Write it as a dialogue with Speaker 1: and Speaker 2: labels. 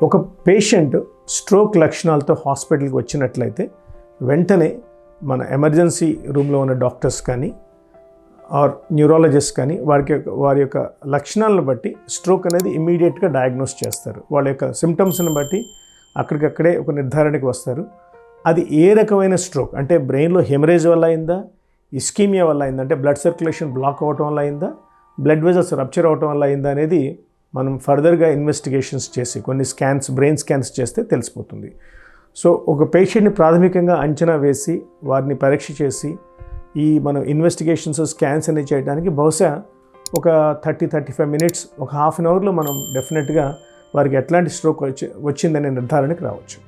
Speaker 1: ఒక patient stroke లక్షణాలతో హాస్పిటల్కి వచ్చినట్లయితే వెంటనే మన ఎమర్జెన్సీ రూమ్లో ఉన్న డాక్టర్స్ కానీ ఆర్ న్యూరాలజిస్ట్ కానీ వారి యొక్క లక్షణాలను బట్టి స్ట్రోక్ అనేది ఇమ్మీడియట్గా డయాగ్నోస్ చేస్తారు. వాళ్ళ యొక్క సిమ్టమ్స్ని బట్టి అక్కడికక్కడే ఒక నిర్ధారణకి వస్తారు. అది ఏ రకమైన స్ట్రోక్ అంటే బ్రెయిన్లో హెమరేజ్ వల్ల అయిందా, ఇస్కీమియా వల్ల అయిందా, అంటే బ్లడ్ సర్క్యులేషన్ బ్లాక్ అవ్వటం వల్ల అయిందా, బ్లడ్ వెజల్స్ రప్చర్ అవ్వటం వల్ల అయిందా అనేది మనం ఫర్దర్గా ఇన్వెస్టిగేషన్స్ చేసి కొన్ని బ్రెయిన్ స్కాన్స్ చేస్తే తెలిసిపోతుంది. సో ఒక పేషెంట్ని ప్రాథమికంగా అంచనా వేసి వారిని పరీక్ష చేసి మనం ఇన్వెస్టిగేషన్స్ స్కాన్స్ అనేవి చేయడానికి బహుశా ఒక 30-35 మినిట్స్, ఒక హాఫ్ అన్ అవర్లో మనం డెఫినెట్గా వారికి ఎట్లాంటి స్ట్రోక్ వచ్చిందనే నిర్ధారణకి రావచ్చు.